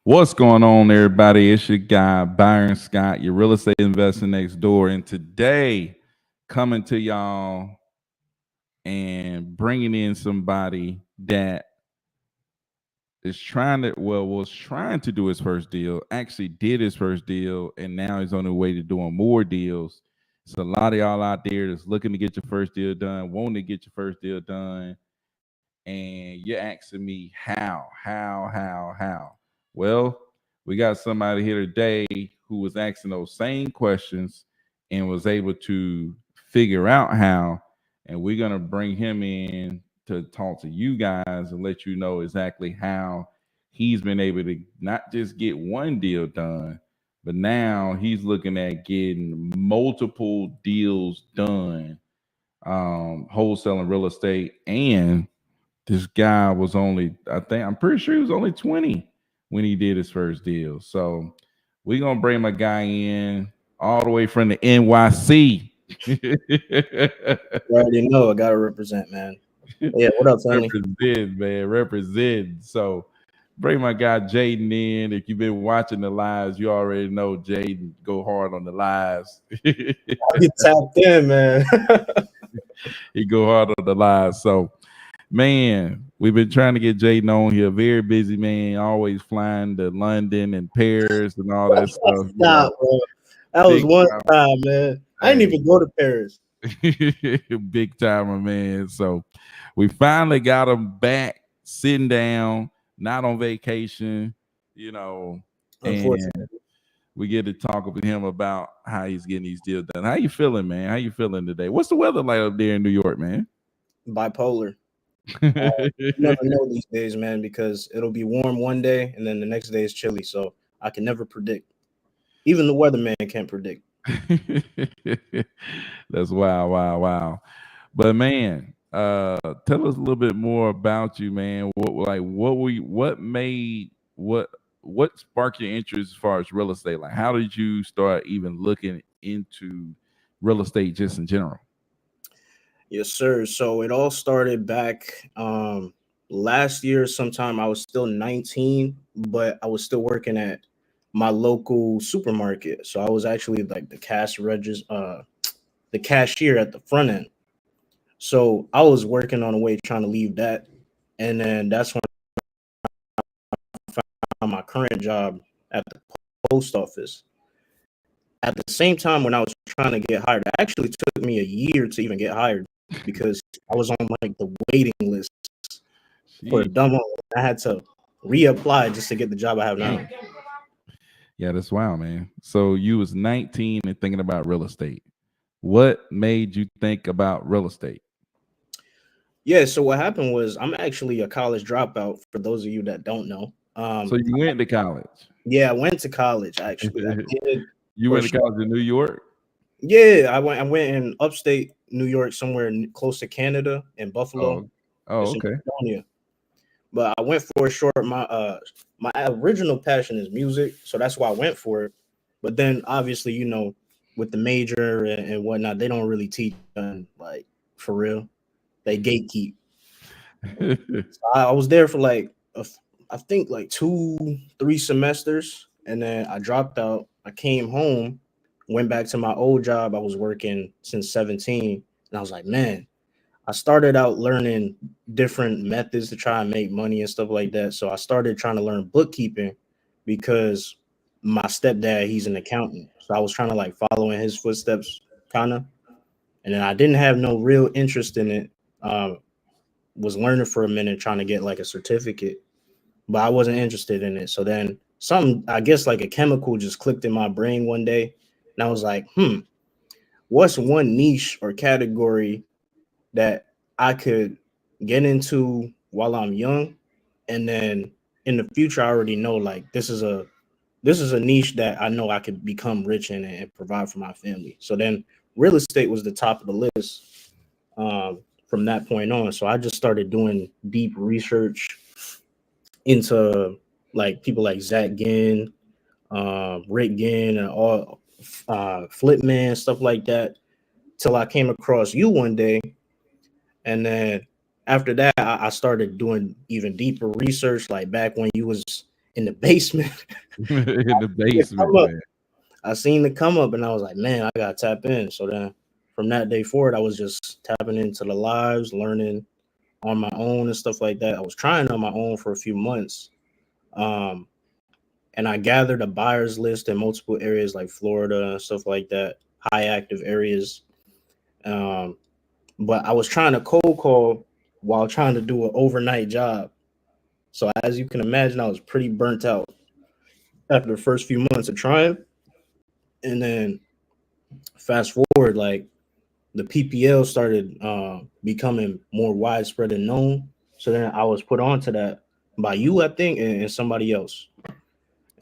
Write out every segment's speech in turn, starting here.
What's going on, everybody? It's your guy, Byron Scott, your real estate investor next door. And today, coming to y'all and bringing in somebody that was trying to do his first deal, actually did his first deal, and now he's on the way to doing more deals. So, a lot of y'all out there that's looking to get your first deal done, wanting to get your first deal done, and you're asking me how. Well, we got somebody here today who was asking those same questions and was able to figure out how, and we're gonna bring him in to talk to you guys and let you know exactly how he's been able to not just get one deal done, but now he's looking at getting multiple deals done, wholesale and real estate. And this guy was only, I'm pretty sure he was only 20 when he did his first deal. So we're gonna bring my guy in all the way from the NYC. You already know I gotta represent, man. Yeah, what up, Tony? Represent, man, represent. So bring my guy Jaden in. If you've been watching the lives, you already know Jaden go hard on the lives. I get tapped in, man. He go hard on the lives. So man, we've been trying to get Jaden on here. Very busy man, always flying to London and Paris and all that stuff. Stop, bro. That was one time, man. I didn't even go to Paris. Big timer, man. So we finally got him back, sitting down, not on vacation, and we get to talk with him about how he's getting these deals done. How you feeling, man? How you feeling today? What's the weather like up there in New York, man? Bipolar. You never know these days, man, because it'll be warm one day and then the next day is chilly. So I can never predict. Even the weatherman can't predict. That's wow. But man, tell us a little bit more about you, man. What sparked your interest as far as real estate? Like, how did you start even looking into real estate just in general? Yes, sir. So it all started back last year sometime. I was still 19, but I was still working at my local supermarket. So I was actually like the cashier at the front end. So I was working on a way trying to leave that. And then that's when I found my current job at the post office. At the same time, when I was trying to get hired, it actually took me a year to even get hired because I was on like the waiting list for a demo. I had to reapply just to get the job I have now. Yeah, that's wild, man. So you was 19 and thinking about real estate. What made you think about real estate? Yeah, so what happened was I'm actually a college dropout for those of you that don't know. So you went to college? Yeah, I went to college actually. I did. You went to college in New York? Yeah, I went in upstate New York, somewhere close to Canada in Buffalo. Okay. But I went for a short. My original passion is music, so that's why I went for it. But then obviously, with the major and whatnot, they don't really teach like for real. They gatekeep. So I was there for like I think like 2-3 semesters, and then I dropped out. I came home, went back to my old job. I was working since 17, and I was like, man, I started out learning different methods to try and make money and stuff like that. So I started trying to learn bookkeeping because my stepdad, he's an accountant. So I was trying to like follow in his footsteps, kind of. And then I didn't have no real interest in it. Was learning for a minute, trying to get like a certificate, but I wasn't interested in it. So then something, I guess like a chemical just clicked in my brain one day. And I was like, what's one niche or category that I could get into while I'm young, and then in the future I already know like this is a niche that I know I could become rich in and provide for my family. So then real estate was the top of the list from that point on. So I just started doing deep research into like people like Zach Ginn, Rick Ginn, and all Flipman, stuff like that, till I came across you one day. And then after that, I started doing even deeper research, like back when you was in the basement. In the The basement, come up. man. I seen the come up, and I was like, man, I gotta tap in. So then, from that day forward, I was just tapping into the lives, learning on my own and stuff like that. I was trying on my own for a few months, um, and I gathered a buyers list in multiple areas like Florida and stuff like that, high active areas. Um, but I was trying to cold call while trying to do an overnight job. So as you can imagine, I was pretty burnt out after the first few months of trying. And then fast forward, like the PPL started becoming more widespread and known. So then I was put onto that by you, I think, and somebody else.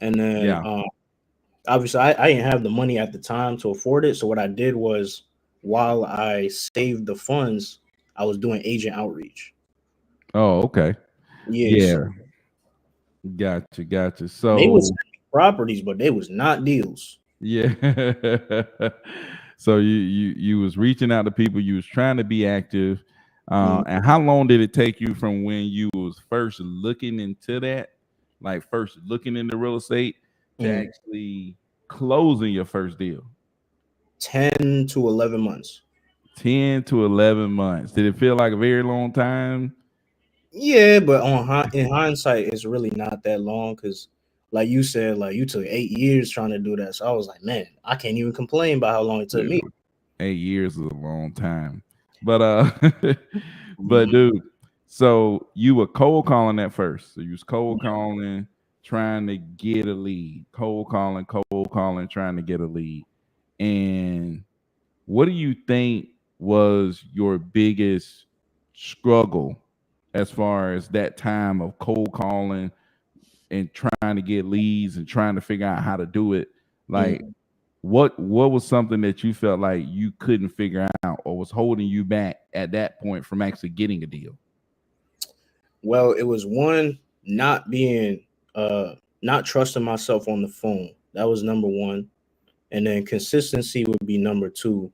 And then Yeah. obviously I didn't have the money at the time to afford it. So what I did was while I saved the funds, I was doing agent outreach. Oh, okay. Yeah, so Yeah. Gotcha. Gotcha. they was So properties, but they was not deals. yeah. So you was reaching out to people. You was trying to be active. Mm, And how long did it take you from when you was first looking into that, like first looking into real estate, to mm. actually closing your first deal? 10 to 11 months. 10 to 11 months. Did it feel like a very long time? Yeah, but in hindsight, it's really not that long because, like you said, like you took 8 years trying to do that. So I was like, man, I can't even complain about how long it took Dude, me. 8 years is a long time. But but Mhm. dude, so you were cold calling at first. So you was cold calling, trying to get a lead. Cold calling, trying to get a lead. And what do you think was your biggest struggle as far as that time of cold calling and trying to get leads and trying to figure out how to do it? Like, Mm. what was something that you felt like you couldn't figure out or was holding you back at that point from actually getting a deal? Well, it was one not being not trusting myself on the phone. That was number one, and then consistency would be number two.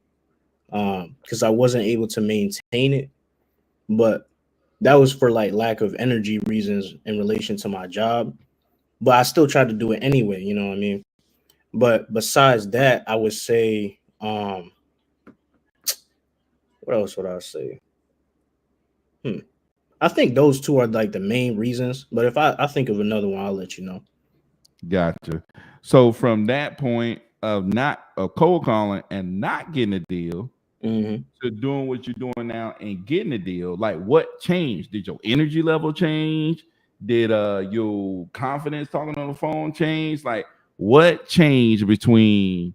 Because I wasn't able to maintain it, but that was for like lack of energy reasons in relation to my job. But I still tried to do it anyway. You know what I mean? But besides that, I would say, what else would I say? Hmm. I think those two are like the main reasons. But if I think of another one, I'll let you know. Gotcha. So from that point of not of cold calling and not getting a deal Hmm. to doing what you're doing now and getting a deal, like what changed? Did your energy level change? Did your confidence talking on the phone change? Like what changed between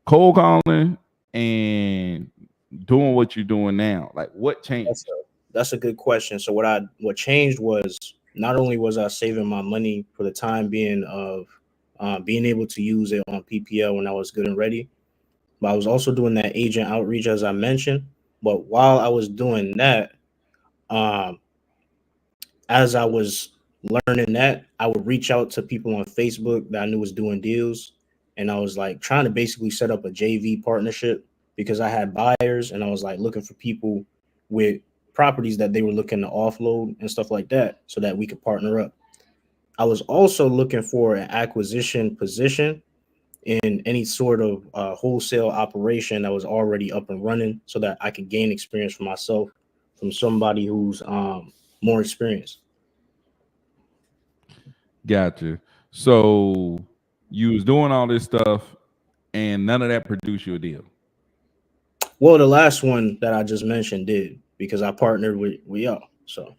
cold calling and doing what you're doing now? Like what That's changed? a good question. So what changed was not only was I saving my money for the time being of being able to use it on PPL when I was good and ready, but I was also doing that agent outreach as I mentioned. But while I was doing that, um, as I was learning that, I would reach out to people on Facebook that I knew was doing deals. And I was like trying to basically set up a JV partnership because I had buyers and I was like looking for people with properties that they were looking to offload and stuff like that so that we could partner up. I was also looking for an acquisition position in any sort of wholesale operation that was already up and running so that I could gain experience for myself from somebody who's more experienced. Gotcha. So you was doing all this stuff and none of that produced you a deal. Well, the last one that I just mentioned did because I partnered with y'all. So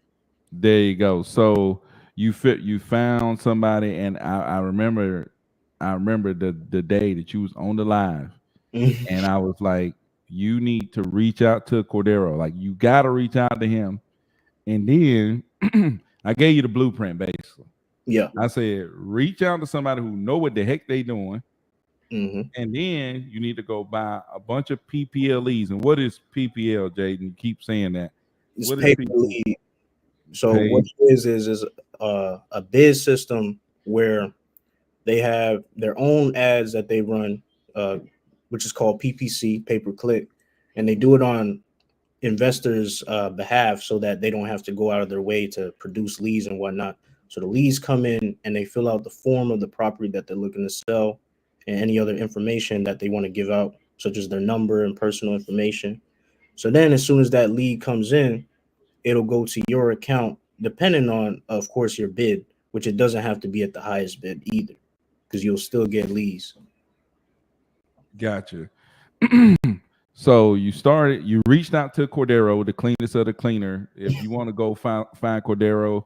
There you go. So you found somebody, and I remember the day that you was on the live, and I was like, you need to reach out to Cordero. Like you got to reach out to him, and then I gave you the blueprint basically. yeah. I said, reach out to somebody who know what the heck they doing, Hmm. and then you need to go buy a bunch of PPLEs. And what is PPL, Jaden? You keep saying that. It's What is pay per PPL? lead. So what Pay. it is a bid system where they have their own ads that they run, uh, which is called PPC, pay per click, and they do it on investors' behalf so that they don't have to go out of their way to produce leads and whatnot. So the leads come in and they fill out the form of the property that they're looking to sell and any other information that they want to give out, such as their number and personal information. So then as soon as that lead comes in, it'll go to your account, depending on, of course, your bid, which it doesn't have to be at the highest bid either, because you'll still get leads. Gotcha. So you reached out to Cordero, the cleanest of the cleaner. If you want to go find Cordero,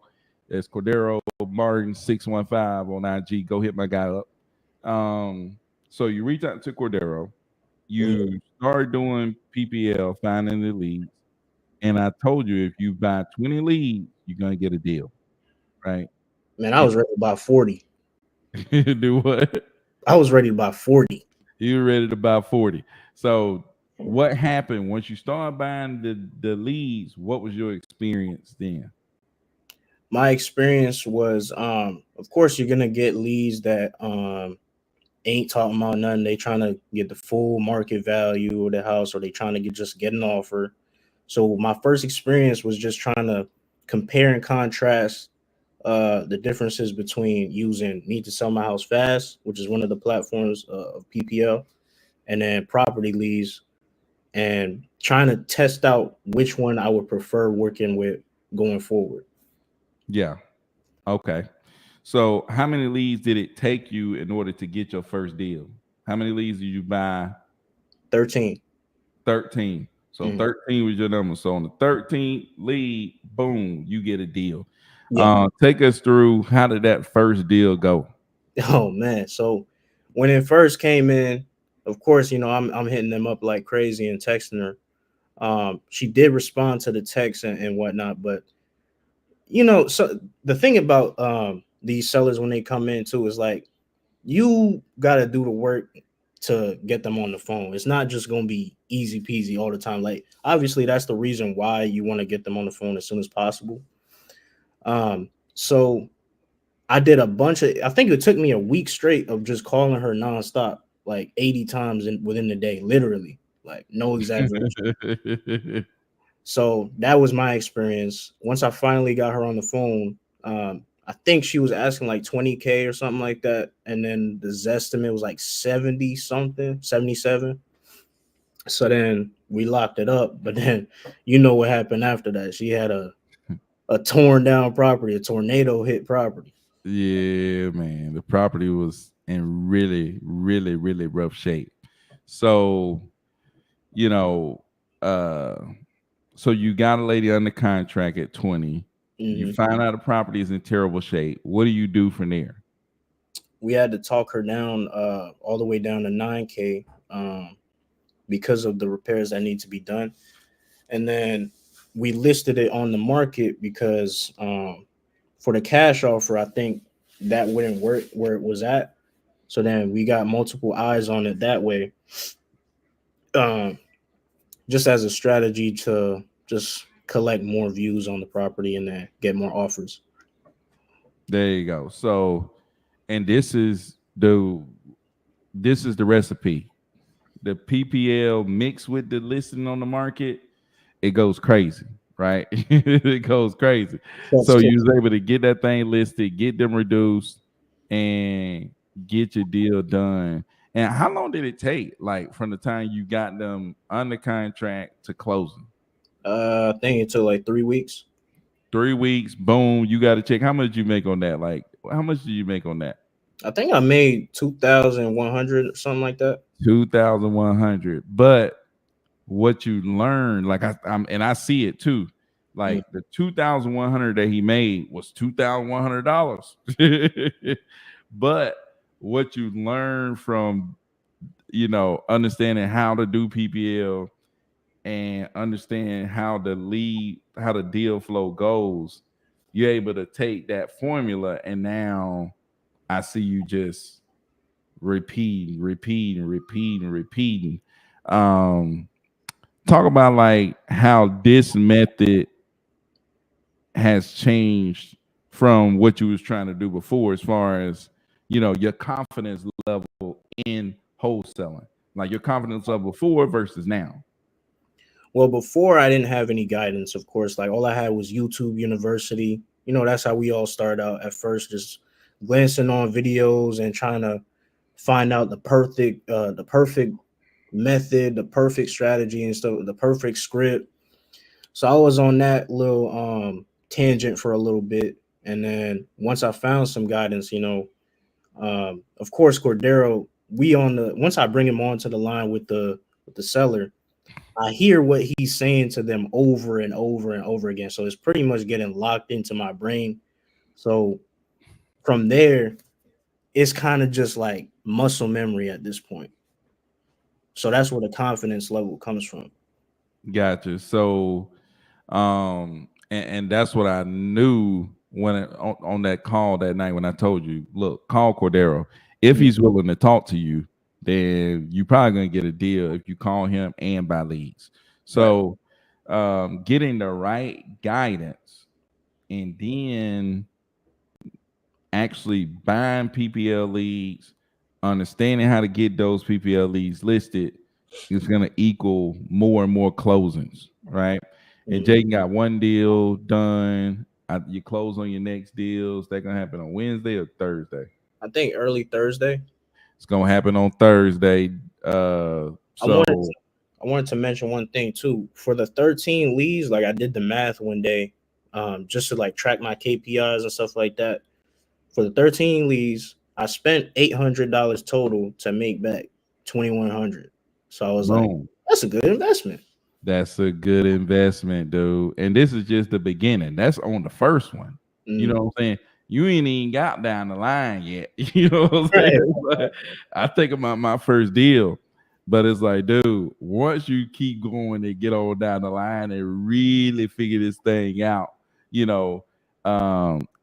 it's Cordero Martin 615 on IG. Go hit my guy up. So you reach out to Cordero, Mhm. you start doing PPL, finding the leads. And I told you if you buy 20 leads, you're gonna get a deal, right? Man, I was ready to buy 40. And do what? I was ready to buy 40. You were ready to buy 40. So what happened once you started buying the leads? What was your experience then? My experience was, of course, you're gonna get leads that ain't talking about nothing. They trying to get the full market value of the house, or they trying to get an offer. So my first experience was just trying to compare and contrast the differences between using Need to Sell My House Fast, which is one of the platforms of PPL, and then Property Leads, and trying to test out which one I would prefer working with going forward. Yeah. Okay. So how many leads did it take you in order to get your first deal? How many leads did you buy? 13. 13. So Mhm. 13 was your number. So on the 13th lead, boom, you get a deal. Yeah. Take us through how did that first deal go? Oh man. So when it first came in, of course, I'm hitting them up like crazy and texting her. She did respond to the text and whatnot, but so the thing about these sellers when they come in too is like you gotta do the work to get them on the phone. It's not just gonna be easy peasy all the time. Like obviously that's the reason why you want to get them on the phone as soon as possible. So I did a bunch of I think it took me a week straight of just calling her nonstop, like 80 times within the day, literally, like no exaggeration. So that was my experience. Once I finally got her on the phone, I think she was asking like 20K or something like that. And then the Zestimate was like 70 something, 77. So then we locked it up. But then you know what happened after that. She had a torn down property, a tornado hit property. Yeah, man. The property was in really, really, really rough shape. So, you know, uh, so you got a lady under contract at 20. You Mhm. find out the property is in terrible shape. What do you do from there? We had to talk her down all the way down to 9K because of the repairs that need to be done. And then we listed it on the market because for the cash offer, I think that wouldn't work where it was at. So then we got multiple eyes on it that way, um, just as a strategy to just collect more views on the property and then get more offers. There you go. So, and this is the recipe. The PPL mixed with the listing on the market, it goes crazy, right? It goes crazy. That's So key. you was able to get that thing listed, get them reduced, and get your deal done. And how long did it take, like from the time you got them under contract to closing? I think it took like 3 weeks. 3 weeks, boom, you got to check. How much did you make on that? Like, how much did you make on that? I think I made 2,100 or something like that. 2,100. But what you learn, like and I see it too. Mm. Like the 2,100 that he made was $2,100. But what you learn from understanding how to do PPL and understand how the deal flow goes, you're able to take that formula and now I see you just repeating. Um, Talk about like how this method has changed from what you was trying to do before, as far as your confidence level in wholesaling, like your confidence level before versus now. Well, before I didn't have any guidance, of course. Like all I had was YouTube University. That's how we all start out at first, just glancing on videos and trying to find out the perfect method, the perfect strategy and stuff, the perfect script. So I was on that little tangent for a little bit, and then once I found some guidance, of course Cordero, we on the once I bring him onto the line with the seller, I hear what he's saying to them over and over and over again. So it's pretty much getting locked into my brain. So from there, it's kind of just like muscle memory at this point. So that's where the confidence level comes from. Gotcha. So, and that's what I knew when on that call that night when I told you, look, call Cordero. If Mm. he's willing to talk to you, then you probably gonna get a deal if you call him and buy leads. Right. So, getting the right guidance and then actually buying PPL leads, understanding how to get those PPL leads listed is going to equal more and more closings, right? And Mm. Jayden got one deal done. You close on your next deals. That's going to happen on Wednesday or Thursday. I think early Thursday. It's going to happen on Thursday. I wanted So to, I wanted to mention one thing too. For the 13 leads, like I did the math one day, just to like track my KPIs and stuff like that. For the 13 leads, I spent $800 total to make back 2,100. So I was like, boom. that's a good investment. That's a good investment, dude. And this is just the beginning. That's on the first one. You Mm. know what I'm saying? You ain't even got down the line yet. You know what I'm saying? Right. It's like, I think about my first deal, but it's like, dude, once you keep going and get on down the line and really figure this thing out, you know,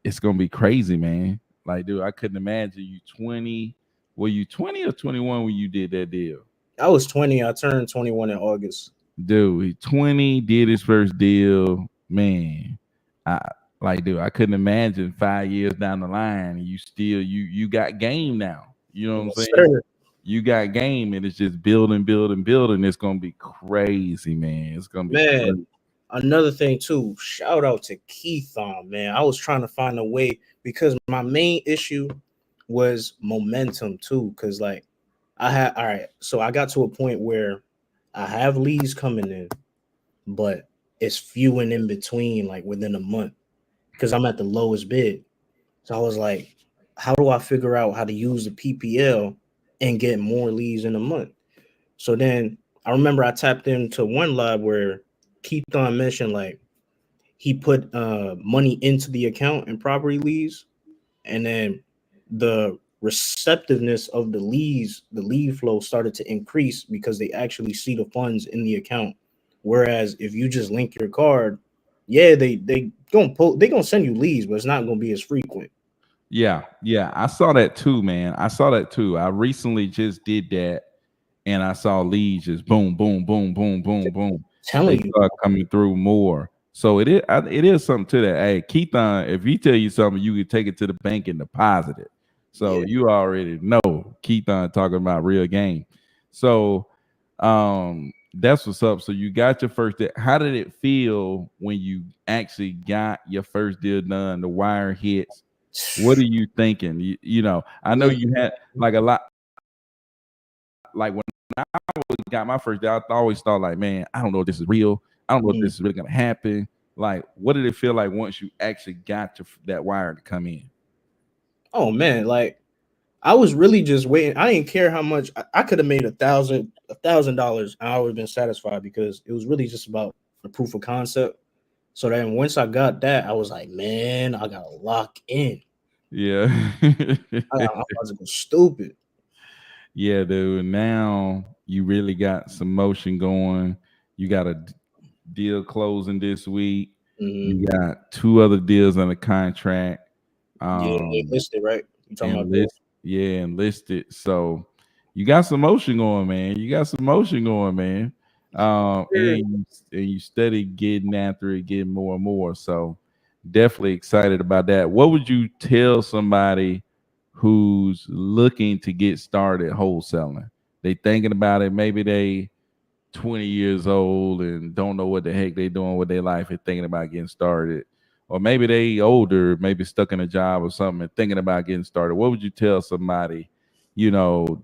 it's gonna be crazy, man. Like, dude, I couldn't imagine you 20. Were you 20 or 21 when you did that deal? I was 20. I turned 21 in August. Dude, he 20, did his first deal. Man, I like, dude, I couldn't imagine 5 years down the line and you still you got game now. You know what I'm Yes, saying? sir. You got game and it's just building, building, building. It's gonna be crazy, man. It's gonna be Man, crazy. another thing too, shout out to Keith on, man. I was trying to find a way because my main issue was momentum too. Cause like I had all right, so I got to a point where I have leads coming in, but it's few and in between, like within a month, because I'm at the lowest bid. So I was like, how do I figure out how to use the PPL and get more leads in a month? So then I remember I tapped into one live where Keith on mentioned like he put money into the account and property leads, and then the receptiveness of the leads, the lead flow started to increase because they actually see the funds in the account. Whereas if you just link your card, yeah, they gonna send you leads, but it's not gonna be as frequent. Yeah, yeah. I saw that too, man. I saw that too. I recently just did that and I saw leads just boom, boom, boom, boom, boom, boom. They Telling you, start coming through more. So it is something to that. Hey, Keithon, if he tell you something, you can take it to the bank and deposit it. So yeah. you already know Keithon talking about real game. So that's what's up. So you got your first deal. How did it feel when you actually got your first deal done? The wire hits. What are you thinking? I know Man, you had like a lot. Like when I got my first day, I always thought like, man, I don't know if this is real. I don't know if mm, this is really gonna happen. Like, what did it feel like once you actually got that wire to come in? oh man, like I was really just waiting. I didn't care how much I could have made $1,000. I would have been satisfied because it was really just about the proof of concept. So then once I got that, I was like, man, I gotta lock in. Yeah. I was go stupid. Yeah, dude. Now you really got some motion going. You got a deal closing this week. Mhm. You got two other deals under contract. Yeah, they Um, listed, right? You talking and about that? list yeah, and listed. So you got some motion going, man. You got some motion going, man. Yeah. And you steady getting after it, getting more and more. So definitely excited about that. What would you tell somebody who's looking to get started wholesaling? They thinking about it, maybe they 20 years old and don't know what the heck they doing with their life and thinking about getting started. or maybe they older, maybe stuck in a job or something and thinking about getting started, what would you tell somebody,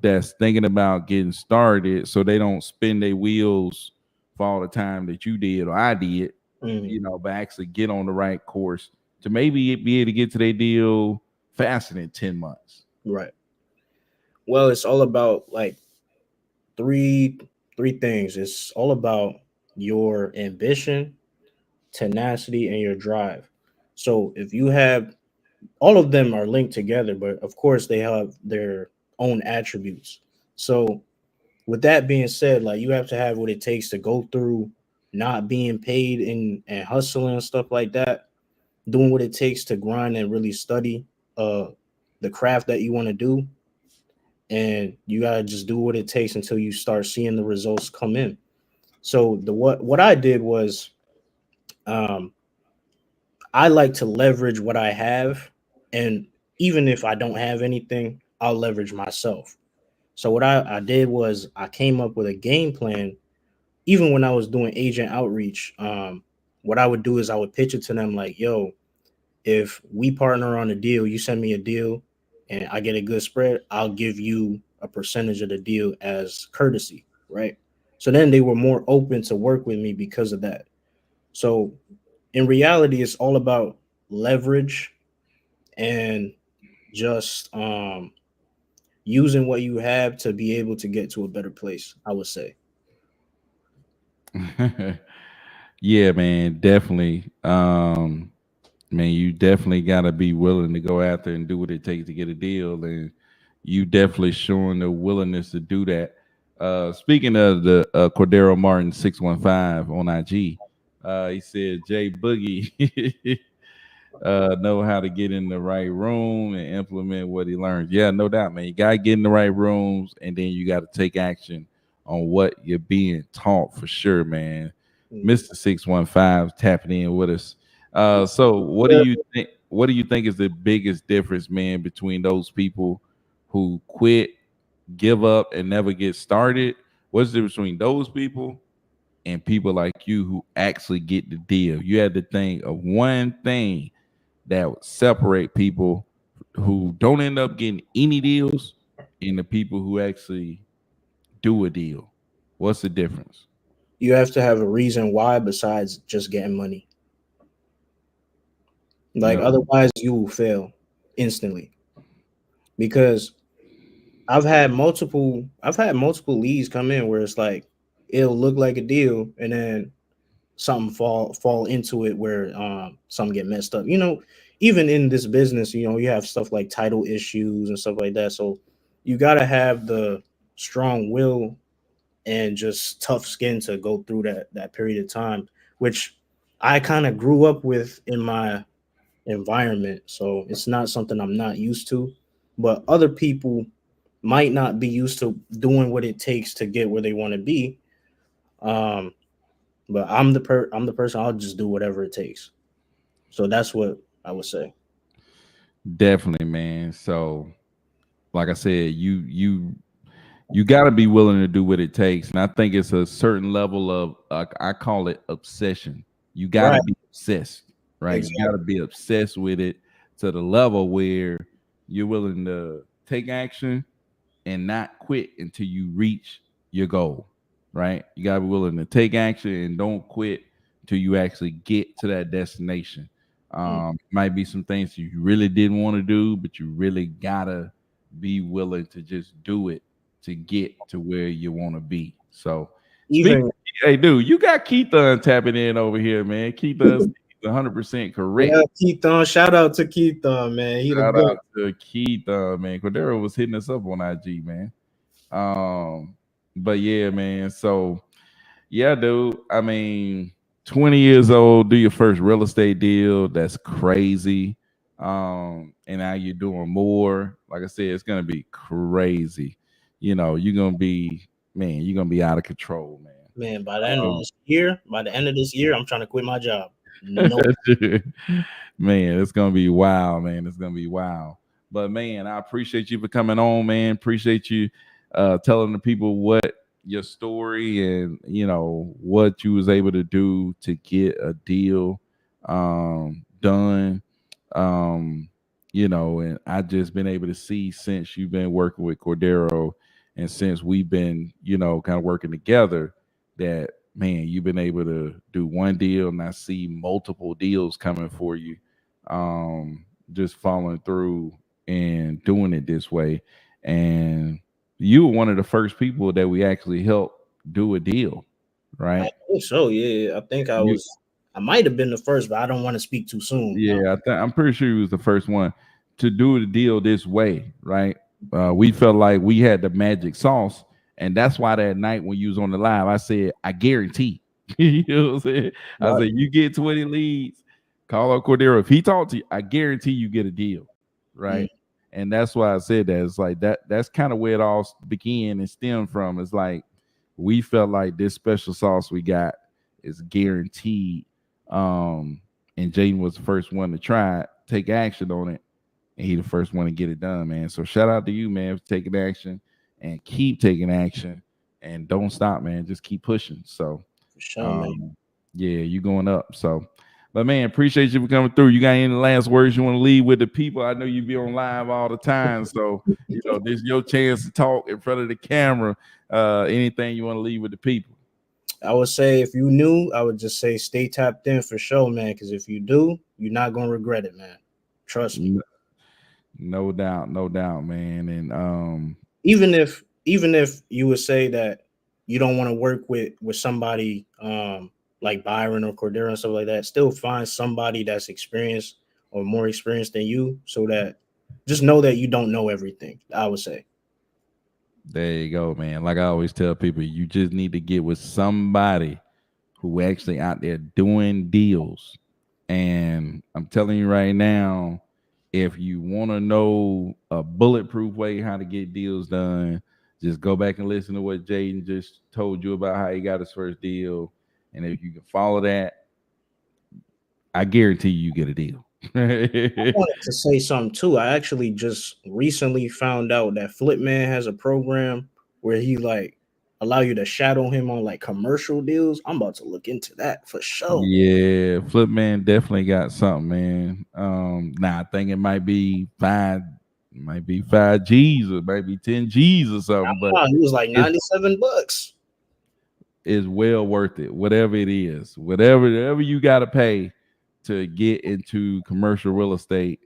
that's thinking about getting started so they don't spin their wheels for all the time that you did or I did, Mhm. but actually get on the right course to maybe be able to get to their deal faster than 10 months? Right. Well, it's all about like three three things. It's all about your ambition, tenacity, and your drive. So if you have all of them are linked together, but of course they have their own attributes. So with that being said, like you have to have what it takes to go through not being paid and hustling and stuff like that, doing what it takes to grind and really study uh the craft that you want to do, and you gotta just do what it takes until you start seeing the results come in. So the what I did was um I like to leverage what I have, and even if I don't have anything, I'll leverage myself. So what I did was I came up with a game plan. Even when I was doing agent outreach, what I would do is I would pitch it to them like, "Yo, if we partner on a deal, you send me a deal, and I get a good spread, I'll give you a percentage of the deal as courtesy, right?" So then they were more open to work with me because of that. So in reality, it's all about leverage and just using what you have to be able to get to a better place, I would say. Yeah, man, definitely. Man, you definitely got to be willing to go out there and do what it takes to get a deal, and you definitely showing the willingness to do that. Speaking of the Cordero Martin 615 on IG, he said Jay Boogie know how to get in the right room and implement what he learns. Yeah, no doubt, man. You gotta get in the right rooms, and then you got to take action on what you're being taught for sure, man. Mm. Mister 615 tapping in with us. So what do Yeah, you think? What do you think is the biggest difference, man, between those people who quit, give up, and never get started? What's the difference between those people and people like you who actually get the deal? You had to think of one thing that would separate people who don't end up getting any deals and the people who actually do a deal. What's the difference? you have to have a reason why besides just getting money. Like No. otherwise you will fail instantly. Because I've had multiple leads come in where it's like it'll look like a deal and then something fall into it where some get messed up. Even in this business, you have stuff like title issues and stuff like that. So you gotta have the strong will and just tough skin to go through that period of time, which I kind of grew up with in my environment. So it's not something I'm not used to. But other people might not be used to doing what it takes to get where they want to be. Um, but I'm the person. I'll just do whatever it takes. So that's what I would say. Definitely, man. So, like I said, you got to be willing to do what it takes, and I think it's a certain level of I call it obsession. You got to Right. be obsessed, right? You got to Exactly. be obsessed with it to the level where you're willing to take action and not quit until you reach your goal, right? You got to be willing to take action and don't quit until you actually get to that destination. Mm. Might be some things you really didn't want to do, but you really gotta be willing to just do it to get to where you want to be. So, speak. Even Hey, dude, you got Keith tapping in over here, man. Keith is 100% correct. yeah, Keith shout out to Keith man. He the Shout good. out to Keith, man. Cordero was hitting us up on IG, man. Um, but yeah, man. So yeah, dude. I mean, 20 years old, do your first real estate deal. That's crazy. And now you're doing more. Like I said, it's gonna be crazy. You're gonna be, man, you're gonna be out of control, man. Man, by the end of this year, I'm trying to quit my job. No. Man, it's gonna be wild, man. It's gonna be wild. But man, I appreciate you for coming on, man. Appreciate you telling the people what your story and what you was able to do to get a deal. done. Um, and I just been able to see since you've been working with Cordero and since we've been, kind of working together that man, you've been able to do one deal and I see multiple deals coming for you. Just following through and doing it this way. And you were one of the first people that we actually helped do a deal, I right? think so. Yeah, I think I You was. I might have been the first, but I don't want to speak too soon. No. Yeah, I'm pretty sure he was the first one to do the deal this way, right? We felt like we had the magic sauce, and that's why that night when you was on the live, I said, I guarantee. You know what I'm saying? I Right. said, you get 20 leads, call up Cordero. If he talked to you, I guarantee you get a deal, Mm. right? And that's why I said that. It's like that. That's kind of where it all began and stemmed from. It's like we felt like this special sauce we got is guaranteed. Um, and Jaden was the first one to try it, take action on it, and he the first one to get it done, man. So shout out to you, man, for taking action and keep taking action and don't stop, man. Just keep pushing. So, For sure, man. um, yeah, you going up. So, but man, appreciate you for coming through. You got any last words you want to leave with the people? I know you be on live all the time, so this is your chance to talk in front of the camera. Anything you want to leave with the people? I would say if you knew, I would just say stay tapped in for sure, man. Because if you do, you're not gonna regret it, man. Trust me. No doubt, man. And Even if you would say that you don't want to work with somebody like Byron or Cordero and stuff like that, still find somebody that's experienced or more experienced than you, so that just know that you don't know everything. I would say. there you go, man. Like I always tell people, you just need to get with somebody who actually out there doing deals. And I'm telling you right now, if you want to know a bulletproof way how to get deals done, just go back and listen to what Jaden just told you about how he got his first deal. And if you can follow that, I guarantee you get a deal. I wanted to say something too. I actually just recently found out that Flipman has a program where he like allow you to shadow him on like commercial deals. I'm about to look into that for sure. Yeah, Flipman definitely got something, man. Now I think it might be 5 G's or it might be 10 G's or something, but Wow, he was like it's $97. it's well worth it. Whatever it is, whatever you got to pay to get into commercial real estate,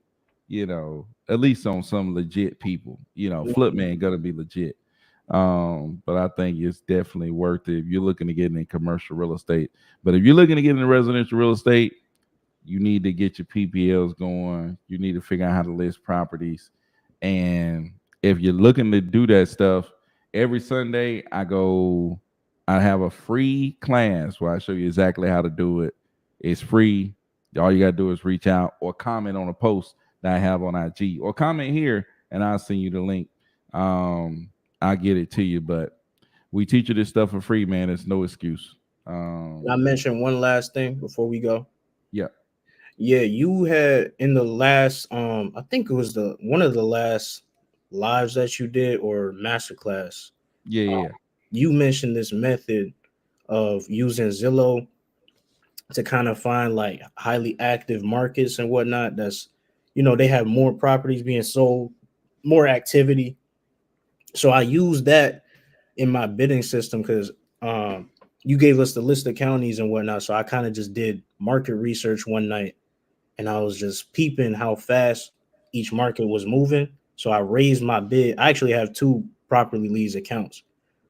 at least on some legit people. Flipman gonna be legit. But I think it's definitely worth it if you're looking to get in commercial real estate. But if you're looking to get into residential real estate, you need to get your PPLs going. You need to figure out how to list properties. And if you're looking to do that stuff, every Sunday I have a free class where I show you exactly how to do it. It's free. All you gotta do is reach out or comment on a post that I have on IG or comment here and I'll send you the link. I'll get it to you. But we teach you this stuff for free, man. It's no excuse. And I mentioned one last thing before we go. Yeah. Yeah, you had in the last I think it was the one of the last lives that you did or masterclass. Yeah, Uh, yeah. you mentioned this method of using Zillow to kind of find like highly active markets and whatnot. That's they have more properties being sold, more activity. So I use that in my bidding system because you gave us the list of counties and whatnot. So I kind of just did market research one night and I was just peeping how fast each market was moving. So I raised my bid. I actually have two properly leads accounts.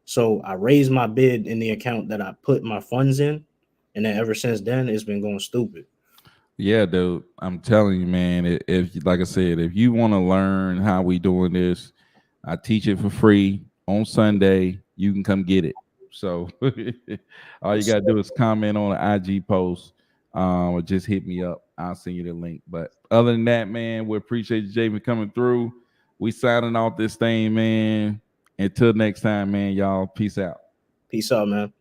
So I raised my bid in the account that I put my funds in. And then ever since then, it's been going stupid. Yeah, dude. I'm telling you, man. If like I said, if you want to learn how we doing this, I teach it for free on Sunday. You can come get it. So all you gotta do is comment on an IG post, or just hit me up. I'll send you the link. But other than that, man, we appreciate you, Javen, coming through. We signing off this thing, man. Until next time, man. Y'all, peace out. Peace out, man.